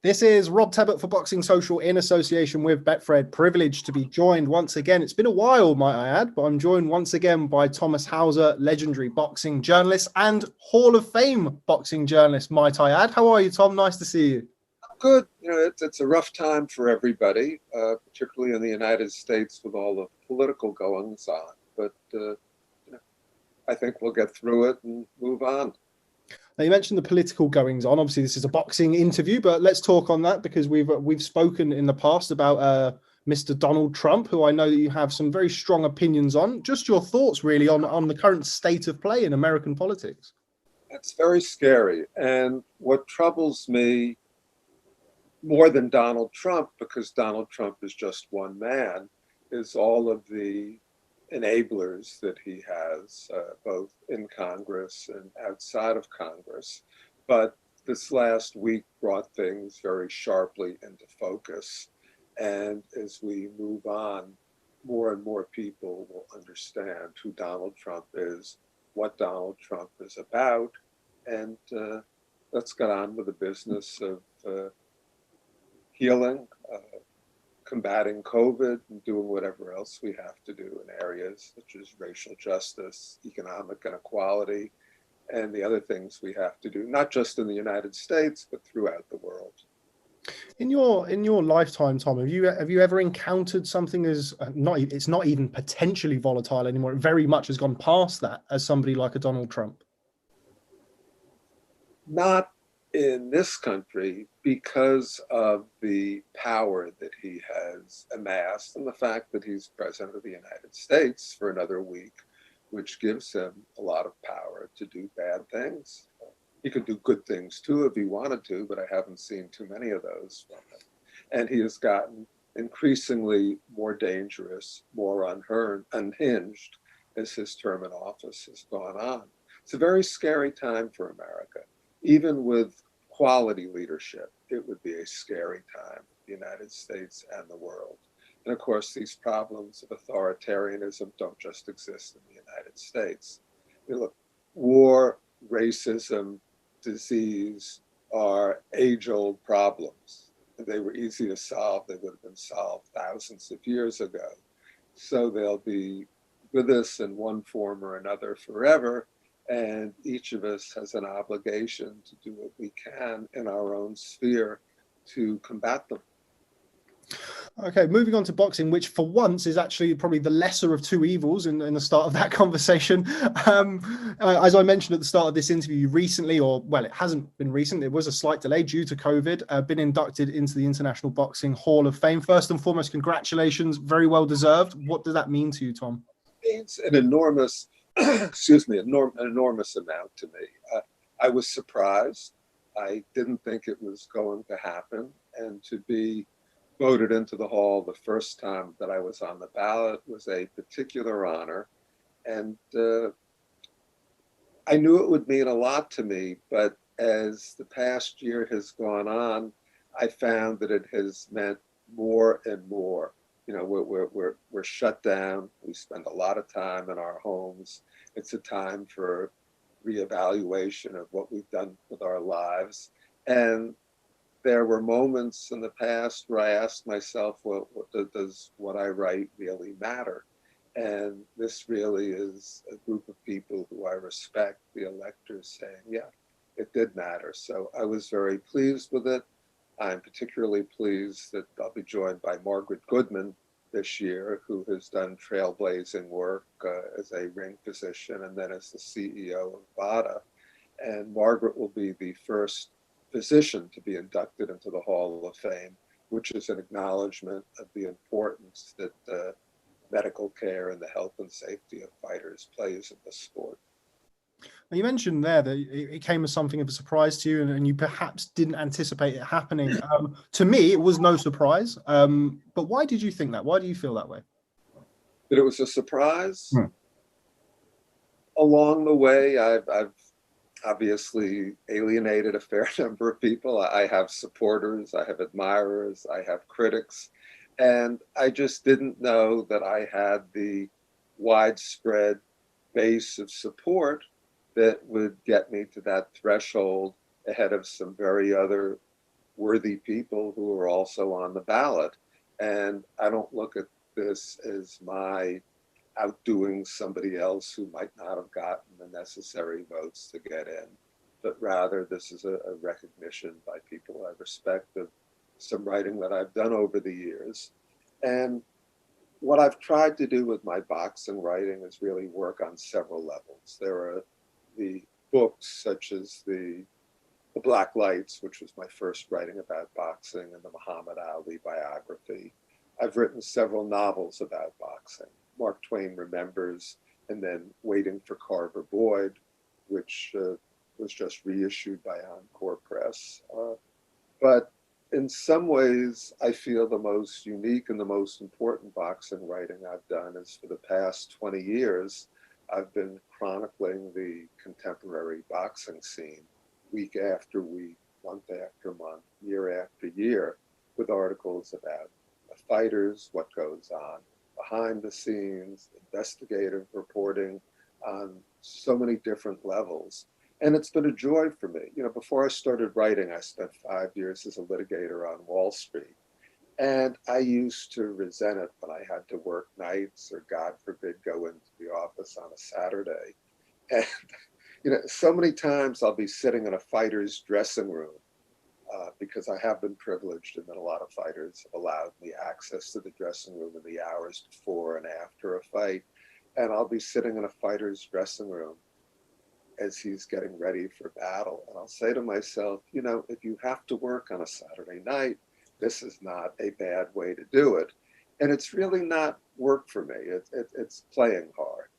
This is Rob Tebbutt for Boxing Social in association with Betfred. Privileged to be joined once again. It's been a while, might I add, but I'm joined once again by Thomas Hauser, legendary boxing journalist and Hall of Fame boxing journalist, might I add. How are you, Tom? Nice to see you. Good. You know, it's a rough time for everybody, particularly in the United States with all the political goings on. But I think we'll get through it and move on. Now, you mentioned the political goings on. Obviously, this is a boxing interview, but let's talk on that because we've spoken in the past about Mr. Donald Trump, who I know that you have some very strong opinions on. Just your thoughts, really, on the current state of play in American politics. It's very scary. And what troubles me more than Donald Trump, because Donald Trump is just one man, is all of the enablers that he has, both in Congress and outside of Congress. But this last week brought things very sharply into focus. And as we move on, more and more people will understand who Donald Trump is, what Donald Trump is about. And let's get on with the business of healing, combating COVID, and doing whatever else we have to do in areas such as racial justice, economic inequality, and the other things we have to do, not just in the United States, but throughout the world. In your lifetime, Tom, have you ever encountered something as it's not even potentially volatile anymore? It very much has gone past that as somebody like a Donald Trump. Not in this country, because of the power that he has amassed and the fact that he's president of the United States for another week, which gives him a lot of power to do bad things. He could do good things too if he wanted to, but I haven't seen too many of those from him. And he has gotten increasingly more dangerous, more unhinged as his term in office has gone on. It's a very scary time for America. Even with quality leadership, it would be a scary time for the United States and the world. And of course, these problems of authoritarianism don't just exist in the United States. Look, war, racism, disease are age-old problems. If they were easy to solve, they would have been solved thousands of years ago. So they'll be with us in one form or another forever. And each of us has an obligation to do what we can in our own sphere to combat them. Okay, moving on to boxing, which for once is actually probably the lesser of two evils in the start of that conversation. As I mentioned at the start of this interview, recently, it hasn't been recent, it was a slight delay due to COVID, been inducted into the International Boxing Hall of Fame. First and foremost, congratulations, very well deserved. What does that mean to you, Tom? It means an enormous enormous amount to me. I was surprised. I didn't think it was going to happen. And to be voted into the hall the first time that I was on the ballot was a particular honor. And I knew it would mean a lot to me, but as the past year has gone on, I found that it has meant more and more. You know, we're shut down. We spend a lot of time in our homes. It's a time for reevaluation of what we've done with our lives. And there were moments in the past where I asked myself, well, does what I write really matter? And this really is a group of people who I respect, the electors, saying, yeah, it did matter. So I was very pleased with it. I'm particularly pleased that I'll be joined by Margaret Goodman this year, who has done trailblazing work as a ring physician and then as the CEO of VADA. And Margaret will be the first physician to be inducted into the Hall of Fame, which is an acknowledgement of the importance that medical care and the health and safety of fighters plays in the sport. You mentioned there that it came as something of a surprise to you and you perhaps didn't anticipate it happening. To me, it was no surprise. But why did you think that? Why do you feel that way? That it was a surprise? Along the way, I've obviously alienated a fair number of people. I have supporters, I have admirers, I have critics. And I just didn't know that I had the widespread base of support that would get me to that threshold ahead of some very other worthy people who are also on the ballot. And I don't look at this as my outdoing somebody else who might not have gotten the necessary votes to get in, but rather this is a recognition by people I respect of some writing that I've done over the years. And what I've tried to do with my boxing writing is really work on several levels. There are the books such as the Black Lights, which was my first writing about boxing, and the Muhammad Ali biography. I've written several novels about boxing. Mark Twain Remembers, and then Waiting for Carver Boyd, which was just reissued by Encore Press. But in some ways, I feel the most unique and the most important boxing writing I've done is for the past 20 years, I've been chronicling the contemporary boxing scene week after week, month after month, year after year, with articles about the fighters, what goes on behind the scenes, investigative reporting on so many different levels. And it's been a joy for me. You know, before I started writing, I spent 5 years as a litigator on Wall Street. And I used to resent it when I had to work nights or, God forbid, go into the office on a Saturday. And, you know, so many times I'll be sitting in a fighter's dressing room because I have been privileged, and then a lot of fighters have allowed me access to the dressing room in the hours before and after a fight. And I'll be sitting in a fighter's dressing room as he's getting ready for battle. And I'll say to myself, you know, if you have to work on a Saturday night, this is not a bad way to do it. And it's really not work for me. It's playing hard.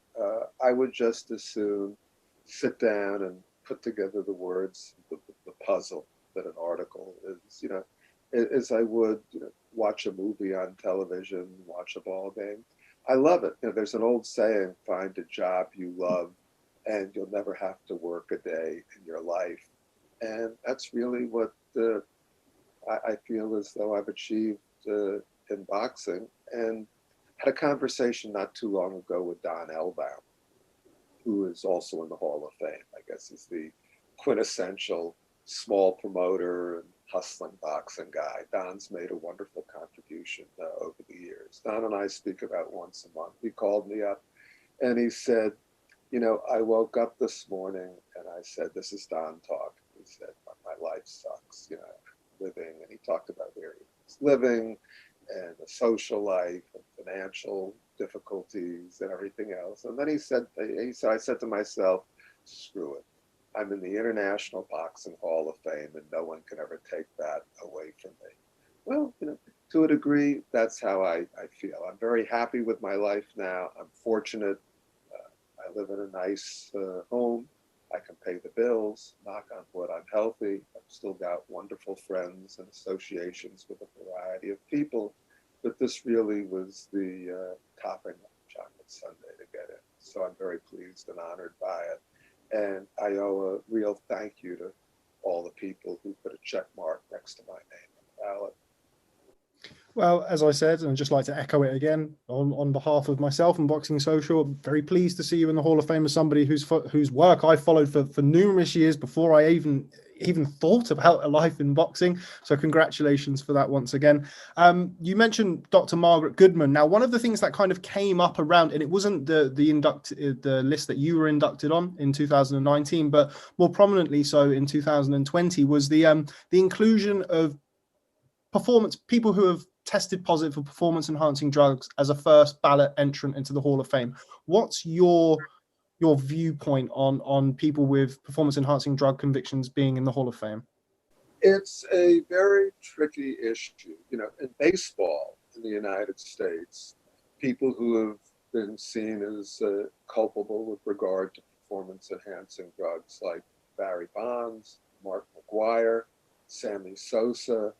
I would just as soon sit down and put together the words, the puzzle that an article is, you know, as I would, you know, watch a movie on television, watch a ball game. I love it. You know, there's an old saying, find a job you love and you'll never have to work a day in your life. And that's really what I feel as though I've achieved in boxing. And had a conversation not too long ago with Don Elbaum, who is also in the Hall of Fame. I guess is the quintessential small promoter and hustling boxing guy. Don's made a wonderful contribution over the years. Don and I speak about once a month. He called me up and he said, you know, I woke up this morning and I said, this is Don talk. He said, my life sucks, you know, living. And he talked about where he was living and the social life and financial difficulties and everything else. And then he said, I said to myself, screw it. I'm in the International Boxing Hall of Fame and no one can ever take that away from me. Well, you know, to a degree, that's how I feel. I'm very happy with my life now. I'm fortunate. I live in a nice home. I can pay the bills. Knock on wood, I'm healthy. I've still got wonderful friends and associations with a variety of people. But this really was the topping of chocolate sundae to get in. So I'm very pleased and honored by it. And I owe a real thank you to all the people who put a check mark next to my name on the ballot. Well, as I said, and I'd just like to echo it again on behalf of myself and Boxing Social, I'm very pleased to see you in the Hall of Fame as somebody whose work I followed for numerous years before I even thought about a life in boxing. So congratulations for that once again. You mentioned Dr. Margaret Goodman. Now, one of the things that kind of came up around, and it wasn't the list that you were inducted on in 2019, but more prominently so in 2020, was the inclusion of people who have tested positive for performance enhancing drugs as a first ballot entrant into the Hall of Fame. What's your viewpoint on people with performance enhancing drug convictions being in the Hall of Fame? It's a very tricky issue. You know, in baseball in the United States, people who have been seen as culpable with regard to performance enhancing drugs like Barry Bonds, Mark McGuire, Sammy Sosa,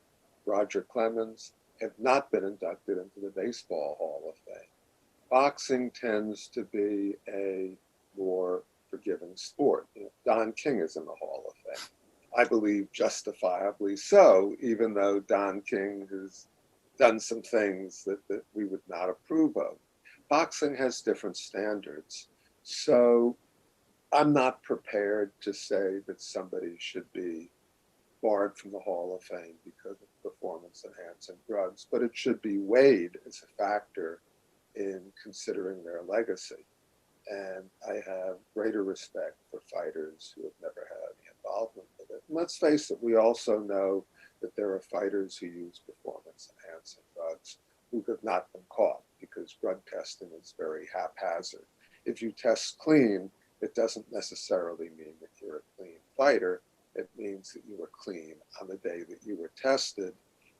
Roger Clemens have not been inducted into the Baseball Hall of Fame. Boxing tends to be a more forgiving sport. You know, Don King is in the Hall of Fame. I believe justifiably so, even though Don King has done some things that we would not approve of. Boxing has different standards. So I'm not prepared to say that somebody should be barred from the Hall of Fame because of performance-enhancing drugs, but it should be weighed as a factor in considering their legacy. And I have greater respect for fighters who have never had any involvement with it. And let's face it, we also know that there are fighters who use performance-enhancing drugs who have not been caught because drug testing is very haphazard. If you test clean, it doesn't necessarily mean that you're a clean fighter. It means that you were clean on the day that you were tested.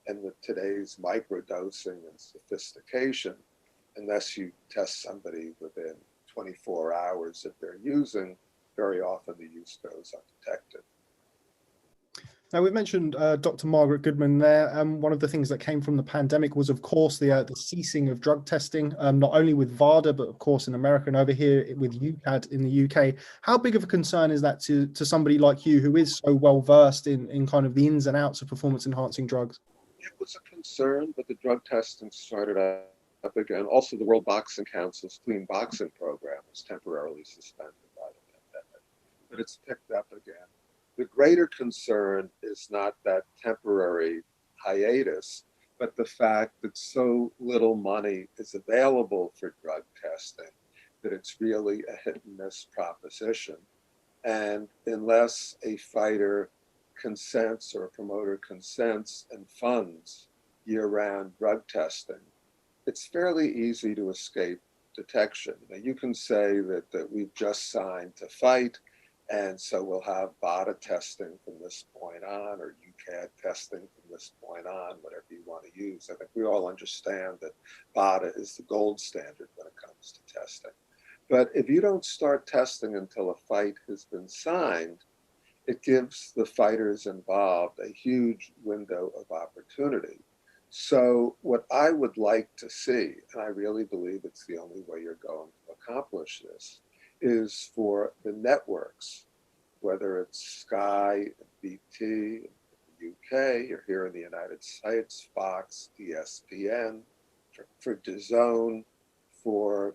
And with today's microdosing and sophistication, unless you test somebody within 24 hours that they're using, very often the use goes undetected. Now, we've mentioned Dr. Margaret Goodman there. One of the things that came from the pandemic was, of course, the ceasing of drug testing, not only with VADA, but of course in America and over here with UCAD in the UK. How big of a concern is that to somebody like you who is so well versed in kind of the ins and outs of performance enhancing drugs? It was a concern, but the drug testing started up again. Also, the World Boxing Council's clean boxing program was temporarily suspended by the pandemic, but it's picked up again. The greater concern is not that temporary hiatus, but the fact that so little money is available for drug testing that it's really a hit and miss proposition. And unless a fighter consents or a promoter consents and funds year-round drug testing, it's fairly easy to escape detection. Now, you can say that we've just signed to fight, and so we'll have VADA testing from this point on, or UCAD testing from this point on, whatever you want to use. I think we all understand that VADA is the gold standard when it comes to testing. But if you don't start testing until a fight has been signed, it gives the fighters involved a huge window of opportunity. So what I would like to see, and I really believe it's the only way you're going to accomplish this, is for the networks, whether it's Sky, BT, in the UK, or here in the United States, Fox, ESPN, for DAZN, for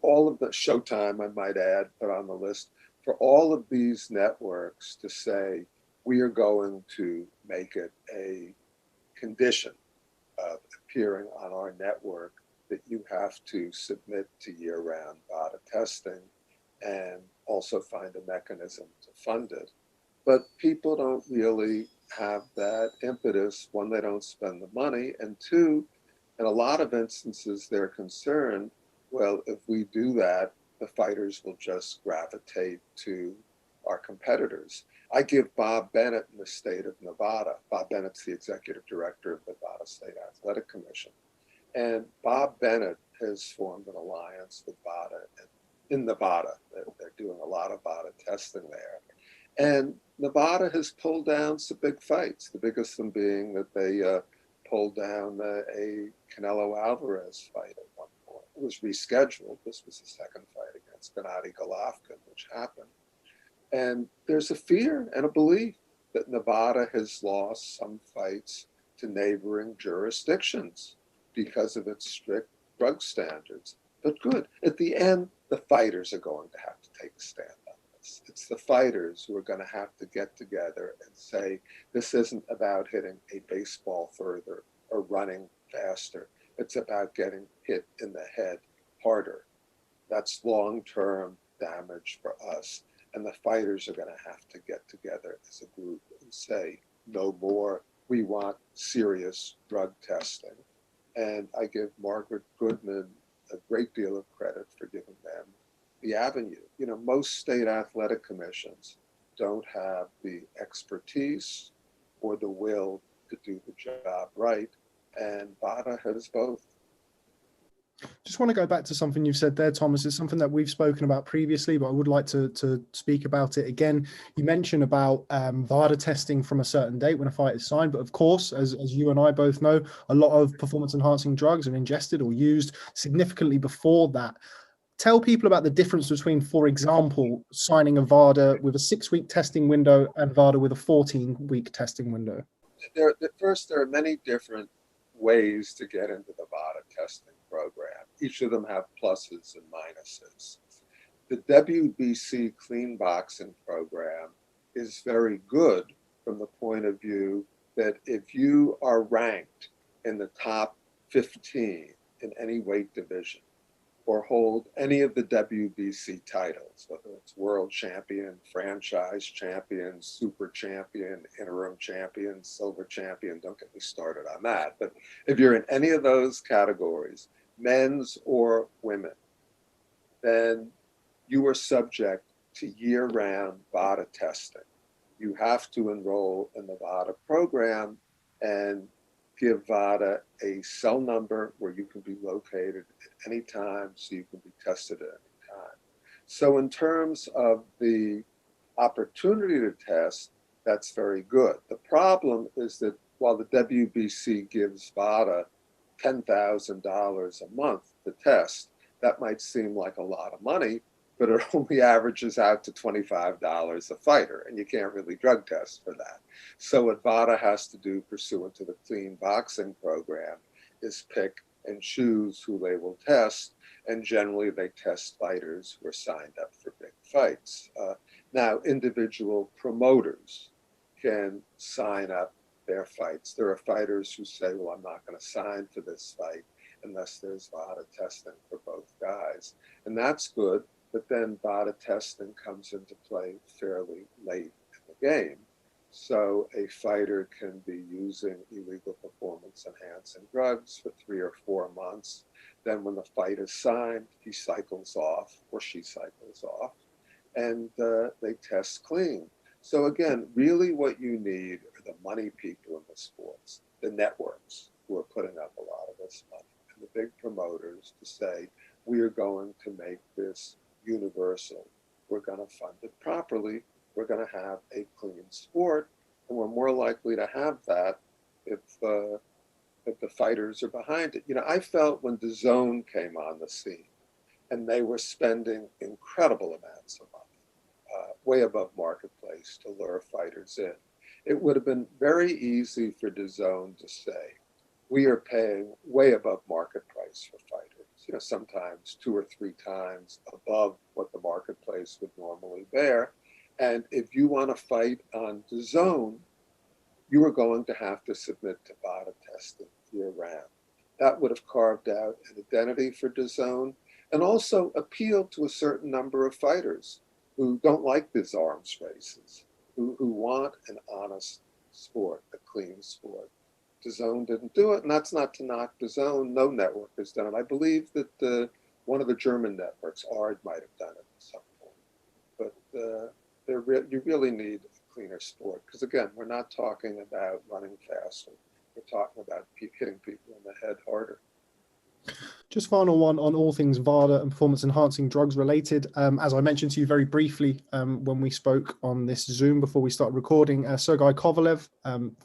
all of the Showtime, I might add, put on the list, for all of these networks to say, we are going to make it a condition of appearing on our network that you have to submit to year-round VADA testing and also find a mechanism to fund it. But people don't really have that impetus. One, they don't spend the money, and two, in a lot of instances, they're concerned, well, if we do that, the fighters will just gravitate to our competitors. I give Bob Bennett in the state of Nevada. Bob Bennett's the executive director of the Nevada State Athletic Commission. And Bob Bennett has formed an alliance with VADA in Nevada. They're doing a lot of VADA testing there. And Nevada has pulled down some big fights, the biggest one being that they pulled down a Canelo Alvarez fight at one point. It was rescheduled. This was the second fight against Gennady Golovkin, which happened. And there's a fear and a belief that Nevada has lost some fights to neighboring jurisdictions because of its strict drug standards. But good, at the end, the fighters are going to have to take a stand on this. It's the fighters who are going to have to get together and say, this isn't about hitting a baseball further or running faster. It's about getting hit in the head harder. That's long-term damage for us. And the fighters are going to have to get together as a group and say, no more. We want serious drug testing. And I give Margaret Goodman a great deal of credit for giving them the avenue. You know, most state athletic commissions don't have the expertise or the will to do the job right. And VADA has both. Just want to go back to something you've said there, Thomas. It's something that we've spoken about previously, but I would like to speak about it again. You mentioned about VADA testing from a certain date when a fight is signed, but of course, as you and I both know, a lot of performance-enhancing drugs are ingested or used significantly before that. Tell people about the difference between, for example, signing a VADA with a 6-week testing window and VADA with a 14-week testing window. First, there are many different ways to get into the VADA testing program. Each of them have pluses and minuses. The WBC clean boxing program is very good from the point of view that if you are ranked in the top 15 in any weight division, or hold any of the WBC titles, whether it's world champion, franchise champion, super champion, interim champion, silver champion, don't get me started on that. But if you're in any of those categories, men's or women, then you are subject to year-round VADA testing. You have to enroll in the VADA program and give VADA a cell number where you can be located at any time so you can be tested at any time. So in terms of the opportunity to test, that's very good. The problem is that while the WBC gives VADA $10,000 a month to test, that might seem like a lot of money, but it only averages out to $25 a fighter, and you can't really drug test for that. So what VADA has to do, pursuant to the clean boxing program, is pick and choose who they will test, and generally they test fighters who are signed up for big fights. Now, individual promoters can sign up their fights. There are fighters who say, well, I'm not going to sign for this fight unless there's VADA testing for both guys, and that's good. But then VADA testing comes into play fairly late in the game. So a fighter can be using illegal performance enhancing drugs for 3 or 4 months. Then when the fight is signed, he cycles off or she cycles off, and they test clean. So again, really what you need are the money people in the sports, the networks who are putting up a lot of this money, and the big promoters to say, we are going to make this universal. We're going to fund it properly. We're going to have a clean sport, and we're more likely to have that if the fighters are behind it. You know, I felt when DAZN came on the scene, and they were spending incredible amounts of money, way above marketplace, to lure fighters in. It would have been very easy for DAZN to say, we are paying way above market price for fighters. You know, sometimes 2 or 3 times above what the marketplace would normally bear. And if you want to fight on DAZN, you are going to have to submit to VADA testing year-round. That would have carved out an identity for DAZN and also appealed to a certain number of fighters who don't like these arms races, who want an honest sport, a clean sport. DAZN didn't do it, and that's not to knock DAZN. No network has done it. I believe that one of the German networks, ARD, might have done it at some point. But you really need a cleaner sport, because again, we're not talking about running faster. We're talking about hitting people in the head harder. Just final one on all things VADA and performance enhancing drugs related. As I mentioned to you very briefly when we spoke on this Zoom before we started recording, Sergei Kovalev,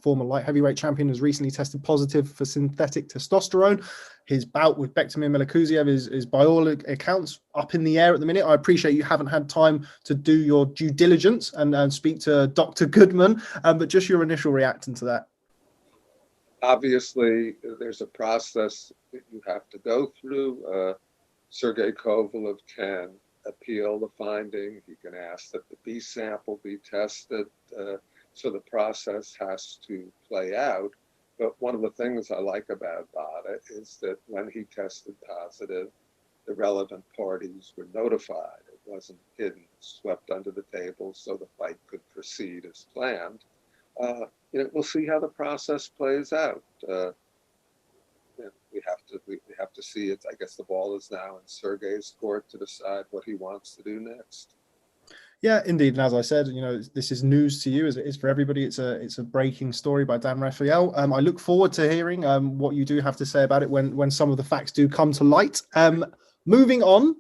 former light heavyweight champion, has recently tested positive for synthetic testosterone. His bout with Bektemir Melikuziev is by all accounts up in the air at the minute. I appreciate you haven't had time to do your due diligence and speak to Dr. Goodman, but just your initial reaction to that. Obviously, there's a process that you have to go through. Sergei Kovalev can appeal the finding. He can ask that the B sample be tested. So the process has to play out. But one of the things I like about VADA is that when he tested positive, the relevant parties were notified. It wasn't hidden, swept under the table, so the fight could proceed as planned. We'll see how the process plays out. We have to see it. I guess the ball is now in Sergei's court to decide what he wants to do next. Yeah, indeed. And as I said, this is news to you as it is for everybody. It's a breaking story by Dan Raphael. I look forward to hearing what you do have to say about it when some of the facts do come to light. Moving on.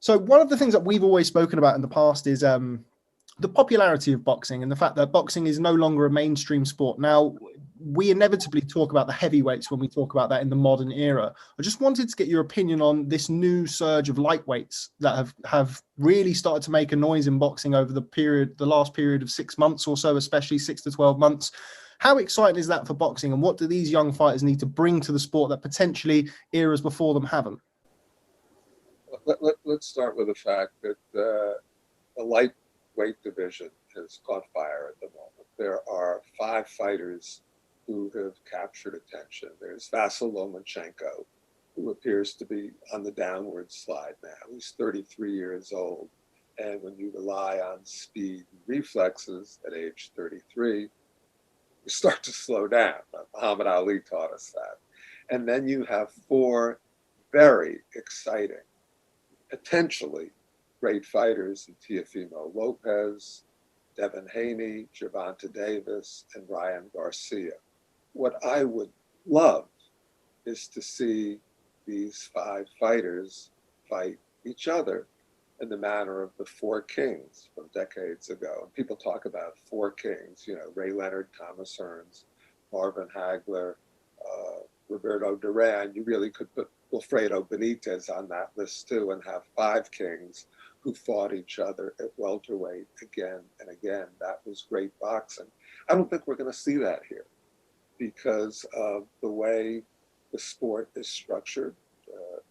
So one of the things that we've always spoken about in the past is the popularity of boxing and the fact that boxing is no longer a mainstream sport. Now, we inevitably talk about the heavyweights when we talk about that in the modern era. I just wanted to get your opinion on this new surge of lightweights that have really started to make a noise in boxing over the last period of 6 months or so, especially 6 to 12 months. How exciting is that for boxing, and what do these young fighters need to bring to the sport that potentially eras before them haven't? Let's start with the fact that the lightweight division has caught fire at the moment. There are 5 fighters who have captured attention. There's Vasyl Lomachenko, who appears to be on the downward slide now. He's 33 years old. And when you rely on speed and reflexes at age 33, you start to slow down. Muhammad Ali taught us that. And then you have 4 very exciting, potentially great fighters in Teofimo Lopez, Devin Haney, Gervonta Davis, and Ryan Garcia. What I would love is to see these 5 fighters fight each other in the manner of the 4 kings from decades ago. And people talk about 4 kings, you know, Ray Leonard, Thomas Hearns, Marvin Hagler, Roberto Duran. You really could put Wilfredo Benitez on that list too and have 5 kings who fought each other at welterweight again and again. That was great boxing. I don't think we're going to see that here because of the way the sport is structured,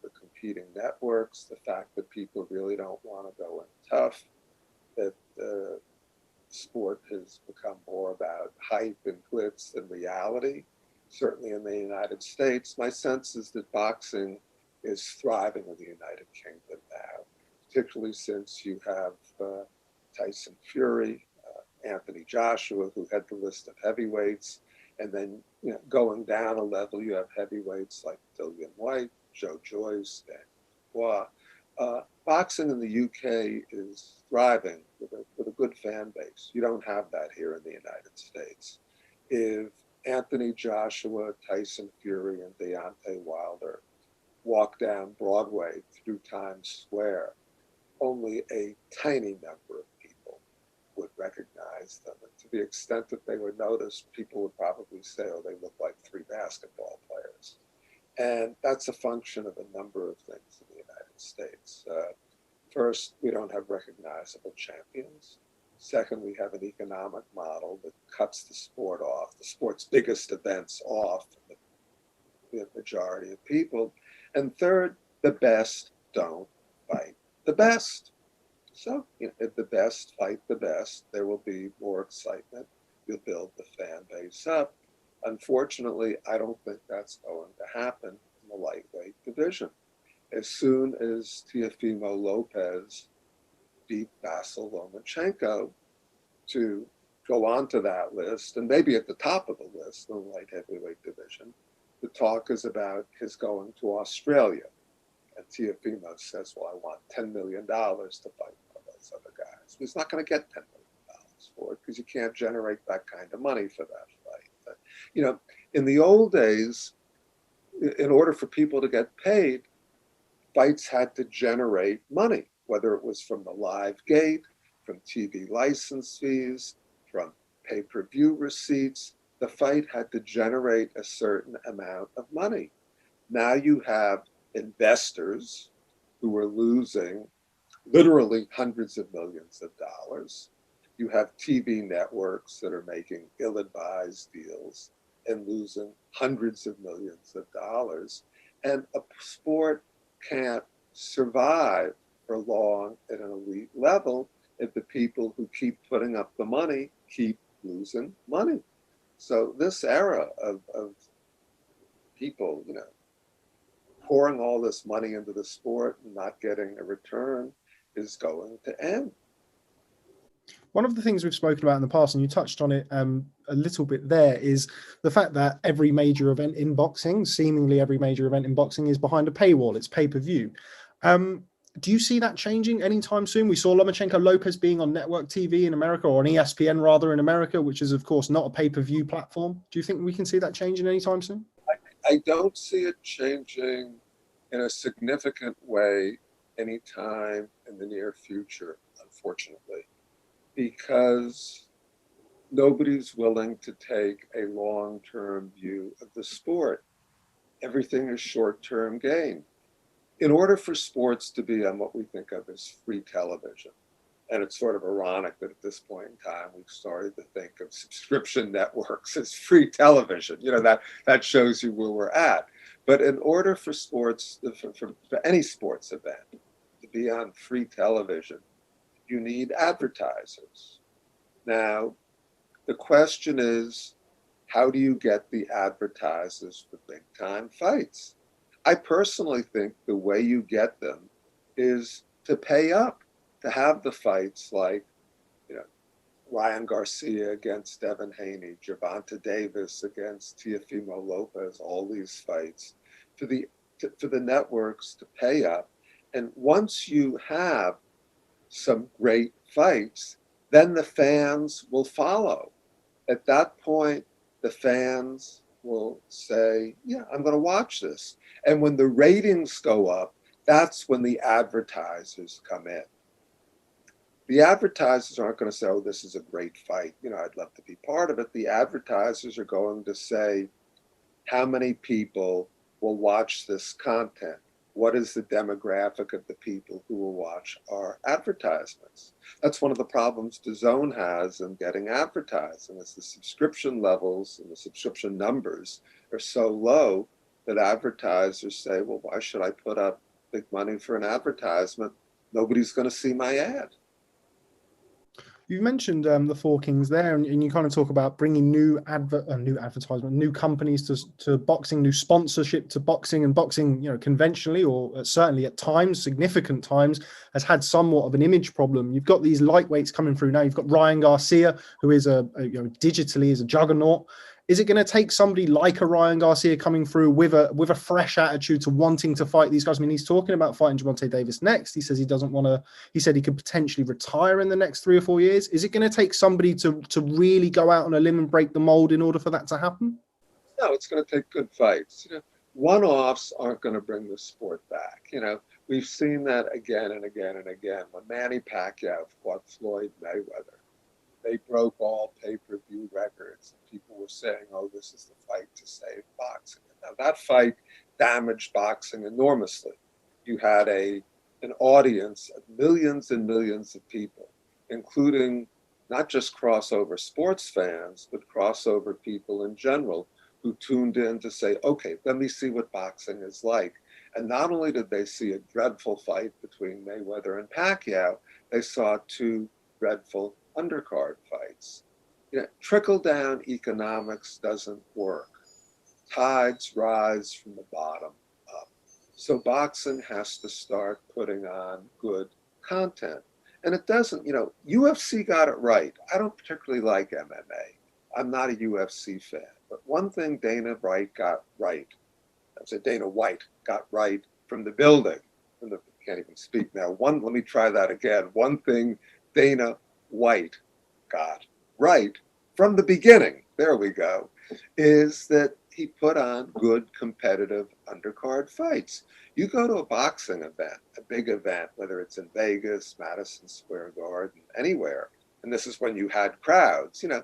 the competing networks, the fact that people really don't want to go in tough, that the sport has become more about hype and glitz than reality. Certainly in the United States, my sense is that boxing is thriving in the United Kingdom now, particularly since you have Tyson Fury, Anthony Joshua, who had the list of heavyweights, and then going down a level, you have heavyweights like Dillian White, Joe Joyce, Dan Dubois. Boxing in the UK is thriving with a good fan base. You don't have that here in the United States. If Anthony Joshua, Tyson Fury, and Deontay Wilder walk down Broadway through Times Square, only a tiny number of people would recognize them. And to the extent that they were noticed, people would probably say, oh, they look like 3 basketball players. And that's a function of a number of things in the United States. First, we don't have recognizable champions. Second, we have an economic model that cuts the sport off, the sport's biggest events off the majority of people. And third, the best don't fight the best. So if the best fight the best, there will be more excitement. You'll build the fan base up. Unfortunately, I don't think that's going to happen in the lightweight division. As soon as Teofimo Lopez beat Vasyl Lomachenko to go onto that list, and maybe at the top of the list in the light heavyweight division, the talk is about his going to Australia. And Teofimo says, well, I want $10 million to fight one of those other guys. He's not going to get $10 million for it because you can't generate that kind of money for that fight. In the old days, in order for people to get paid, fights had to generate money, whether it was from the live gate, from TV license fees, from pay-per-view receipts. The fight had to generate a certain amount of money. Now you have investors who are losing literally hundreds of millions of dollars. You have TV networks that are making ill-advised deals and losing hundreds of millions of dollars. And a sport can't survive for long at an elite level if the people who keep putting up the money keep losing money. So this era of people, pouring all this money into the sport and not getting a return is going to end. One of the things we've spoken about in the past, and you touched on it a little bit there, is the fact that every major event in boxing, seemingly every major event in boxing, is behind a paywall. It's pay-per-view. Do you see that changing anytime soon? We saw Lomachenko Lopez being on network TV in America, or on ESPN rather in America, which is, of course, not a pay-per-view platform. Do you think we can see that changing anytime soon? I don't see it changing in a significant way anytime in the near future, unfortunately, because nobody's willing to take a long-term view of the sport. Everything is short-term gain. In order for sports to be on what we think of as free television, and it's sort of ironic that at this point in time, we've started to think of subscription networks as free television. That shows you where we're at. But in order for sports, for any sports event to be on free television, you need advertisers. Now, the question is, how do you get the advertisers for big time fights? I personally think the way you get them is to pay up to have the fights like, you know, Ryan Garcia against Devin Haney, Gervonta Davis against Teofimo Lopez, all these fights, for the networks to pay up. And once you have some great fights, then the fans will follow. At that point, the fans will say, yeah, I'm going to watch this. And when the ratings go up, that's when the advertisers come in. The advertisers aren't going to say, oh, this is a great fight. You know, I'd love to be part of it. The advertisers are going to say, how many people will watch this content? What is the demographic of the people who will watch our advertisements? That's one of the problems DAZN has in getting advertising, is the subscription levels and the subscription numbers are so low that advertisers say, well, why should I put up big money for an advertisement? Nobody's going to see my ad. You mentioned the Four Kings there, and you kind of talk about bringing new advertisement, new companies to boxing, new sponsorship to boxing, and boxing, you know, conventionally or certainly at times, significant times, has had somewhat of an image problem. You've got these lightweights coming through now. You've got Ryan Garcia, who is digitally is a juggernaut. Is it going to take somebody like a Ryan Garcia coming through with a fresh attitude to wanting to fight these guys? I mean, he's talking about fighting Gervonta Davis next. He says he doesn't want to. He said he could potentially retire in the next 3 or 4 years. Is it going to take somebody to really go out on a limb and break the mold in order for that to happen? No, it's going to take good fights. You know, one-offs aren't going to bring the sport back. You know, we've seen that again and again and again. When Manny Pacquiao fought Floyd Mayweather, they broke all pay-per-view records. People were saying, oh, this is the fight to save boxing. Now, that fight damaged boxing enormously. You had an audience of millions and millions of people, including not just crossover sports fans, but crossover people in general who tuned in to say, okay, let me see what boxing is like. And not only did they see a dreadful fight between Mayweather and Pacquiao, they saw 2 dreadful undercard fights. You know, trickle-down economics doesn't work. Tides rise from the bottom up. So boxing has to start putting on good content. And it doesn't, you know, UFC got it right. I don't particularly like MMA. I'm not a UFC fan. But one thing Dana White got right from the building. Can't even speak now. Let me try that again. One thing Dana White got right from the beginning, there we go, is that he put on good competitive undercard fights. You go to a boxing event, a big event, whether it's in Vegas, Madison Square Garden, anywhere, and this is when you had crowds, you know,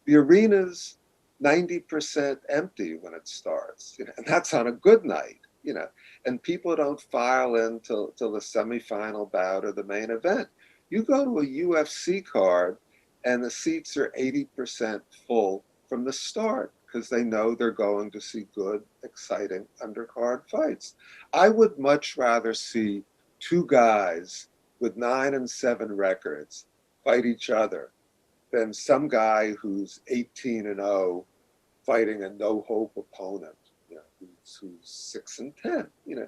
the arena's 90% empty when it starts, you know, and that's on a good night, you know, and people don't file in till the semifinal bout or the main event. You go to a UFC card and the seats are 80% full from the start because they know they're going to see good, exciting undercard fights. I would much rather see 2 guys with 9 and 7 records fight each other than some guy who's 18 and 0 fighting a no-hope opponent, you know, who's 6 and 10. You know,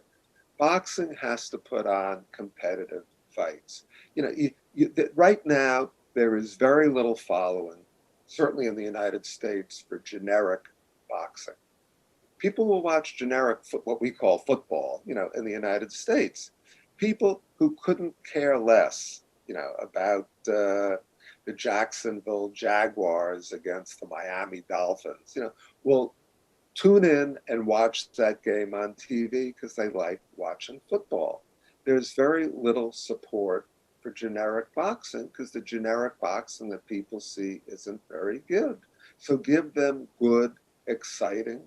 boxing has to put on competitive fights. You know, right now there is very little following, certainly in the United States, for generic boxing. People will watch generic what we call football, you know, in the United States. People who couldn't care less, you know, about the Jacksonville Jaguars against the Miami Dolphins, you know, will tune in and watch that game on TV because they like watching football. There's very little support for generic boxing because the generic boxing that people see isn't very good. So give them good, exciting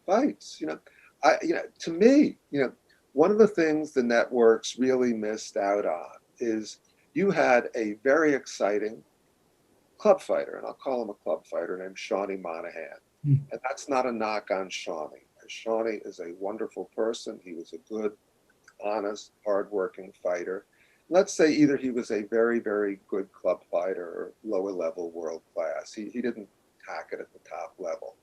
fights. You know, to me, you know, one of the things the networks really missed out on is you had a very exciting club fighter, and I'll call him a club fighter, named Shawnee Monahan. And that's not a knock on Shawnee. Shawnee is a wonderful person. He was a good, honest, hardworking fighter. let's say either he was a very, very good club fighter or lower level world class. He didn't tack it at the top level.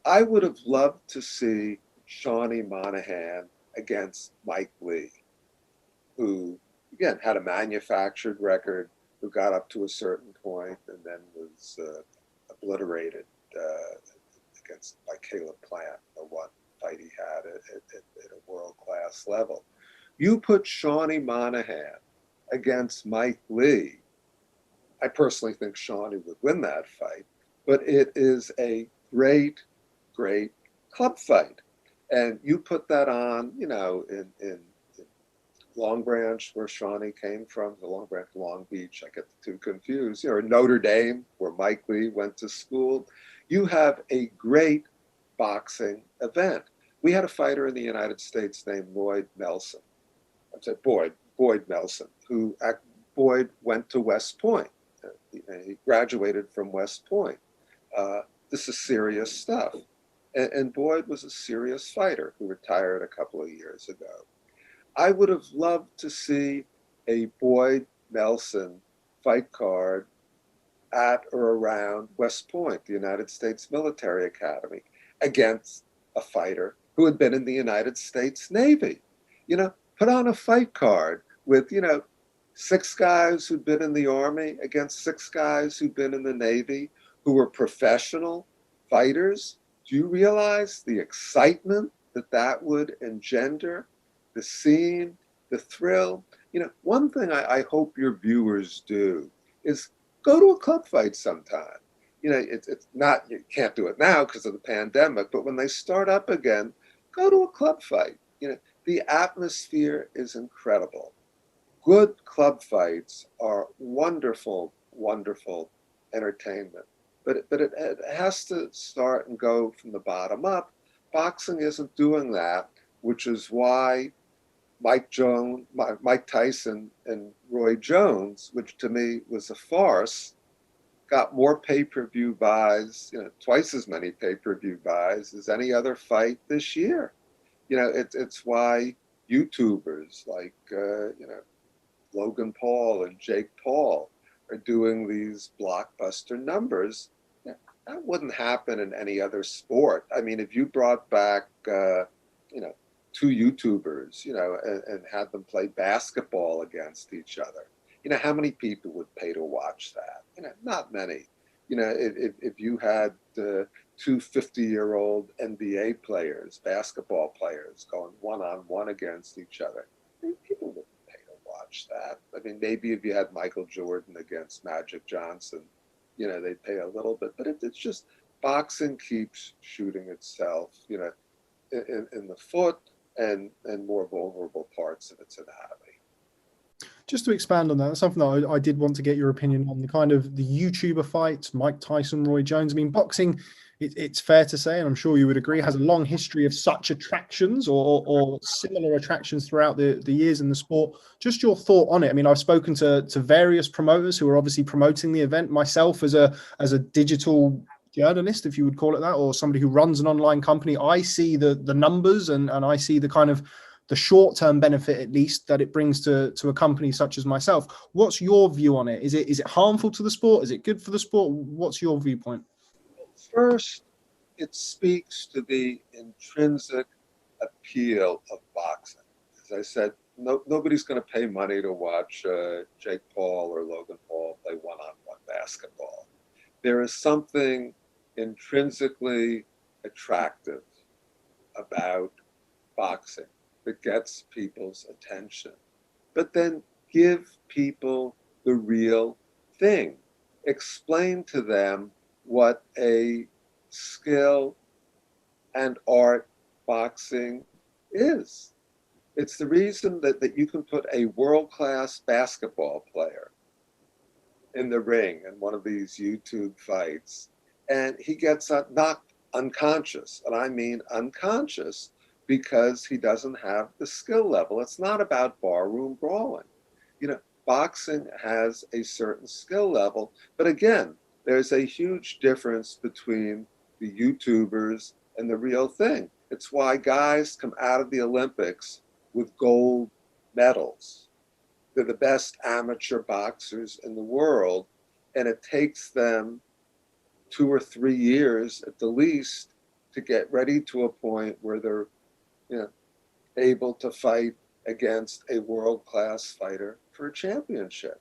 I would have loved to see Shawnee Monahan against Mike Lee, who, again, had a manufactured record, who got up to a certain point and then was obliterated by Caleb Plant, the one fight he had at a world-class level. You put Shawnee Monahan against Mike Lee, I personally think Shawnee would win that fight, but it is a great, great club fight. And you put that on, in Long Branch, where Shawnee came from, the Long Branch, Long Beach, I get the two confused, or Notre Dame, where Mike Lee went to school. You have a great boxing event. We had a fighter in the United States named Boyd Nelson. Boyd Nelson, who Boyd went to West Point. He graduated from West Point. This is serious stuff. And Boyd was a serious fighter who retired a couple of years ago. I would have loved to see a Boyd Nelson fight card at or around West Point, the United States Military Academy, against a fighter who had been in the United States Navy. Put on a fight card with, 6 guys who'd been in the Army against 6 guys who'd been in the Navy, who were professional fighters. Do you realize the excitement that would engender? The scene, the thrill. One thing I hope your viewers do is go to a club fight sometime. It's not, you can't do it now because of the pandemic, but when they start up again, go to a club fight. The atmosphere is incredible. Good club fights are wonderful, wonderful entertainment, but it has to start and go from the bottom up. Boxing isn't doing that, which is why Mike Tyson and Roy Jones, which to me was a farce, got more pay-per-view buys, twice as many pay-per-view buys as any other fight this year. It's why YouTubers like, Logan Paul and Jake Paul are doing these blockbuster numbers. That wouldn't happen in any other sport. I mean, if you brought back, 2 YouTubers, and had them play basketball against each other, how many people would pay to watch that? Not many. If you had 2 50-year-old NBA players, basketball players, going one-on-one against each other, people wouldn't pay to watch that. I mean, maybe if you had Michael Jordan against Magic Johnson, they'd pay a little bit. But it's just boxing keeps shooting itself, in the foot and more vulnerable parts of its anatomy. Just to expand on that, that's something that I did want to get your opinion on, the kind of the YouTuber fights, Mike Tyson, Roy Jones. I mean, boxing, it's fair to say, and I'm sure you would agree, has a long history of such attractions or similar attractions throughout the years in the sport. Just your thought on it. I mean, I've spoken to various promoters who are obviously promoting the event. Myself, as a digital journalist, if you would call it that, or somebody who runs an online company, I see the numbers and I see the kind of the short-term benefit, at least, that it brings to a company such as myself. What's your view on it? Is it harmful to the sport? Is it good for the sport? What's your viewpoint? First, it speaks to the intrinsic appeal of boxing. As I said, nobody's going to pay money to watch Jake Paul or Logan Paul play one-on-one basketball. There is something intrinsically attractive about boxing that gets people's attention. But then give people the real thing. Explain to them what a skill and art boxing is. It's the reason that you can put a world-class basketball player in the ring in one of these YouTube fights, and he gets knocked unconscious. And I mean unconscious, because he doesn't have the skill level. It's not about barroom brawling. Boxing has a certain skill level, but again, there's a huge difference between the YouTubers and the real thing. It's why guys come out of the Olympics with gold medals. They're the best amateur boxers in the world, and it takes them 2 or 3 years at the least to get ready to a point where they're, you know, able to fight against a world-class fighter for a championship.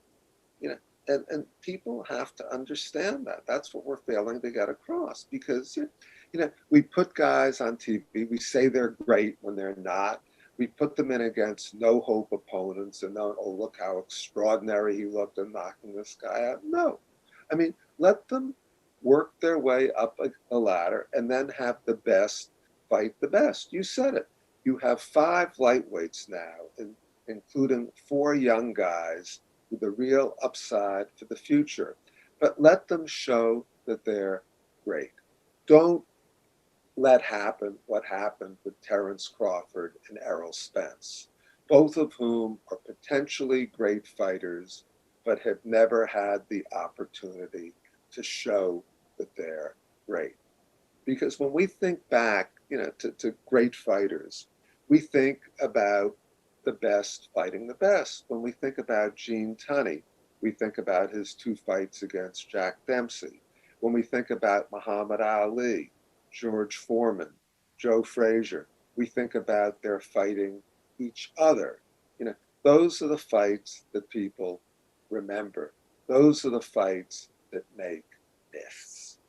You know, and people have to understand that. That's what we're failing to get across, because you know, we put guys on TV, we say they're great when they're not. We put them in against no hope opponents, and then, oh, look how extraordinary he looked in knocking this guy out. No, I mean, let them work their way up a ladder and then have the best fight the best. You said it. You have 5 lightweights now, including 4 young guys with a real upside for the future. But let them show that they're great. Don't let happen what happened with Terence Crawford and Errol Spence, both of whom are potentially great fighters, but have never had the opportunity to show that they're great. Because when we think back, you know, to great fighters, we think about the best fighting the best. When we think about Gene Tunney, we think about his 2 fights against Jack Dempsey. When we think about Muhammad Ali, George Foreman, Joe Frazier, we think about their fighting each other. You know, those are the fights that people remember. Those are the fights that make myths,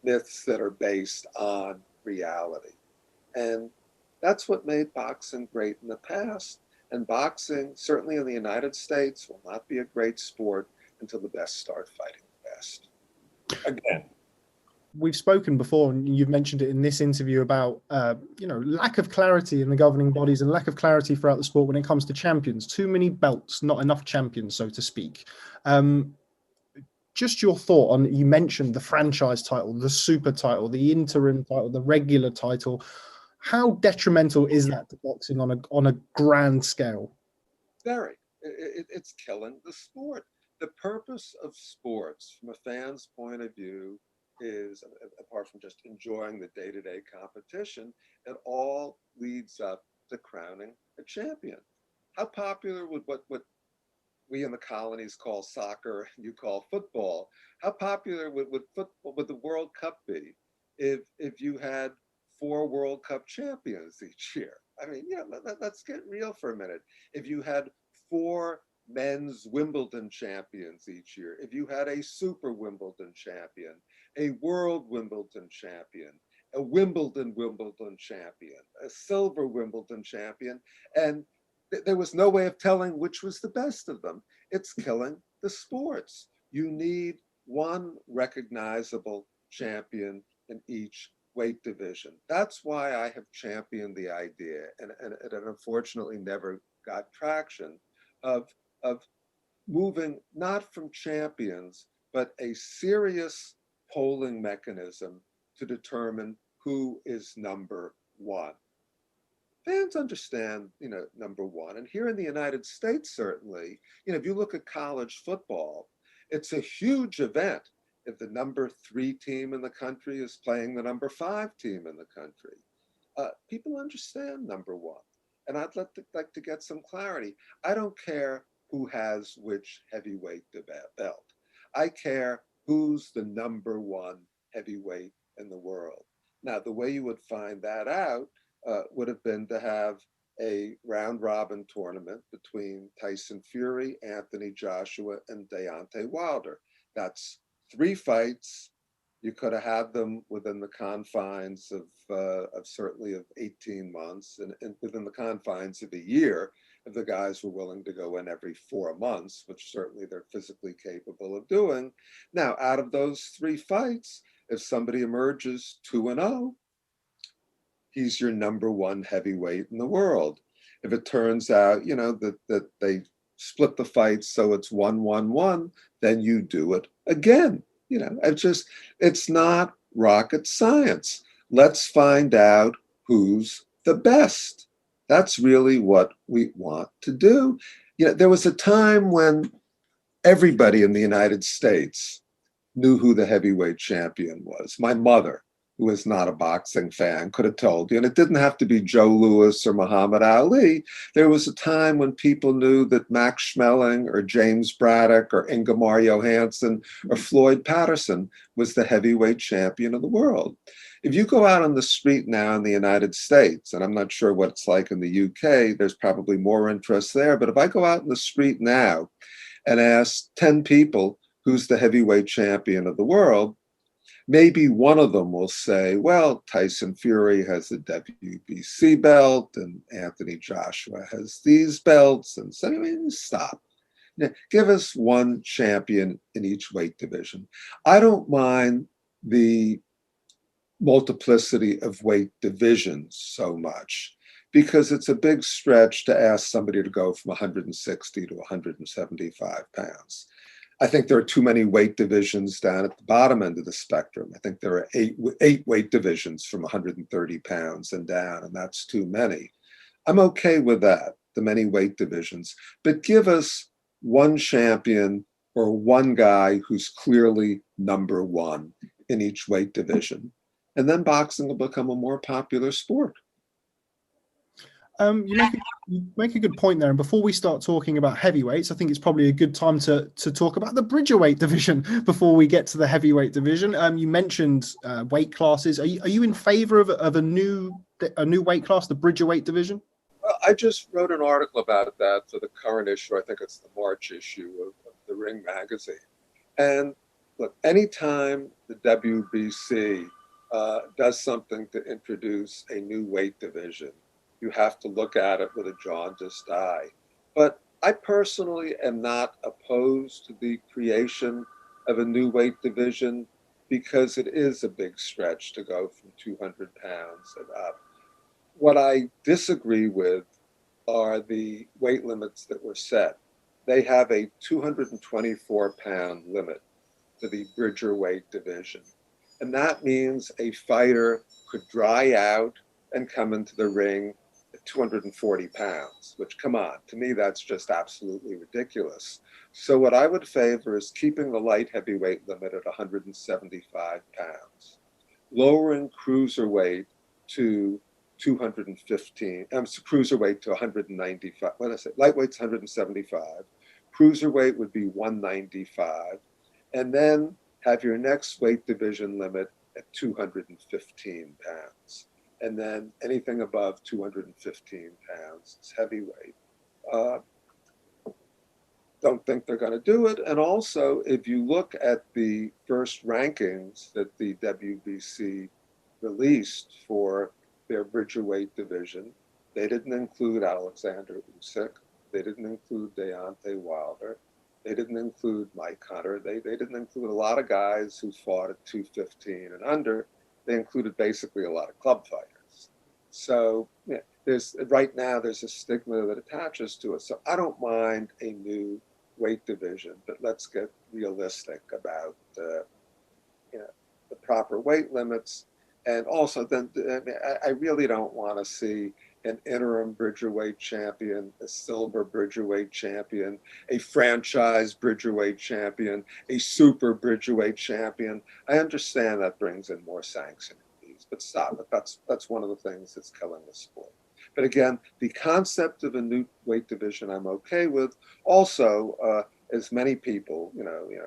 myths that are based on reality. And that's what made boxing great in the past. And boxing, certainly in the United States, will not be a great sport until the best start fighting the best. Again. We've spoken before, and you've mentioned it in this interview, about you know, lack of clarity in the governing bodies and lack of clarity throughout the sport when it comes to champions. Too many belts, not enough champions, so to speak. Just your thought on, you mentioned the franchise title, the super title, the interim title, the regular title. How detrimental is that to boxing on a grand scale? Very. It's killing the sport. The purpose of sports, from a fan's point of view, is, apart from just enjoying the day-to-day competition, it all leads up to crowning a champion. How popular would what we in the colonies call soccer and you call football, how popular would football, would the World Cup be if you had 4 World Cup champions each year? I mean, yeah, let's get real for a minute. If you had 4 men's Wimbledon champions each year, if you had a Super Wimbledon champion, a World Wimbledon champion, a Wimbledon champion, a Silver Wimbledon champion, and there was no way of telling which was the best of them. It's killing the sports. You need one recognizable champion in each weight division. That's why I have championed the idea, and it unfortunately never got traction, of moving not from champions, but a serious polling mechanism to determine who is number 1. Fans understand, you know, number 1. And here in the United States, certainly, you know, if you look at college football, it's a huge event if the number 3 team in the country is playing the number 5 team in the country. People understand number 1. And I'd like to get some clarity. I don't care who has which heavyweight belt. I care who's the number 1 heavyweight in the world. Now, the way you would find that out would have been to have a round-robin tournament between Tyson Fury, Anthony Joshua, and Deontay Wilder. That's 3 fights. You could have had them within the confines of certainly of 18 months and within the confines of a year if the guys were willing to go in every 4 months, which certainly they're physically capable of doing. Now, out of those 3 fights, if somebody emerges 2-0, he's your number 1 heavyweight in the world. If it turns out, you know, that they split the fight so it's 1-1-1, then you do it again. You know, it's not rocket science. Let's find out who's the best. That's really what we want to do. You know, there was a time when everybody in the United States knew who the heavyweight champion was. My mother who is not a boxing fan could have told you. And it didn't have to be Joe Louis or Muhammad Ali. There was a time when people knew that Max Schmeling or James Braddock or Ingemar Johansson or Floyd Patterson was the heavyweight champion of the world. If you go out on the street now in the United States, and I'm not sure what it's like in the UK, there's probably more interest there, but if I go out in the street now and ask 10 people who's the heavyweight champion of the world, maybe one of them will say, well, Tyson Fury has the WBC belt and Anthony Joshua has these belts. And so, I mean, stop. Give us one champion in each weight division. I don't mind the multiplicity of weight divisions so much because it's a big stretch to ask somebody to go from 160 to 175 pounds. I think there are too many weight divisions down at the bottom end of the spectrum. I think there are eight weight divisions from 130 pounds and down, and that's too many. I'm okay with that, the many weight divisions, but give us one champion or one guy who's clearly number one in each weight division. And then boxing will become a more popular sport. You make a good point there. And before we start talking about heavyweights, I think it's probably a good time to talk about the Bridgerweight division before we get to the heavyweight division. You mentioned weight classes. Are you in favor of a new weight class, the Bridgerweight division? Well, I just wrote an article about that for the current issue. I think it's the March issue of the Ring magazine. And look, anytime the WBC does something to introduce a new weight division, you have to look at it with a jaundiced eye. But I personally am not opposed to the creation of a new weight division because it is a big stretch to go from 200 pounds and up. What I disagree with are the weight limits that were set. They have a 224-pound limit for the Bridgerweight division. And that means a fighter could dry out and come into the ring at 240 pounds, which, come on, to me, that's just absolutely ridiculous. So what I would favor is keeping the light heavyweight limit at 175 pounds, lowering cruiserweight to 215, cruiserweight to 195, what did I say? Lightweight's 175, cruiserweight would be 195, and then have your next weight division limit at 215 pounds. And then anything above 215 pounds is heavyweight. Don't think they're going to do it. And also, if you look at the first rankings that the WBC released for their Bridgerweight division, they didn't include Alexander Usyk. They didn't include Deontay Wilder. They didn't include Mike Hunter. They didn't include a lot of guys who fought at 215 and under. They included basically a lot of club fighters. So yeah, right now there's a stigma that attaches to it. So I don't mind a new weight division, but let's get realistic about the proper weight limits. And also, then I really don't want to see an interim Bridgerweight champion, a silver Bridgerweight champion, a franchise Bridgerweight champion, a super Bridgerweight champion. I understand that brings in more sanctioning fees, but stop it. That's one of the things that's killing the sport. But again, the concept of a new weight division I'm okay with. Also, as many people,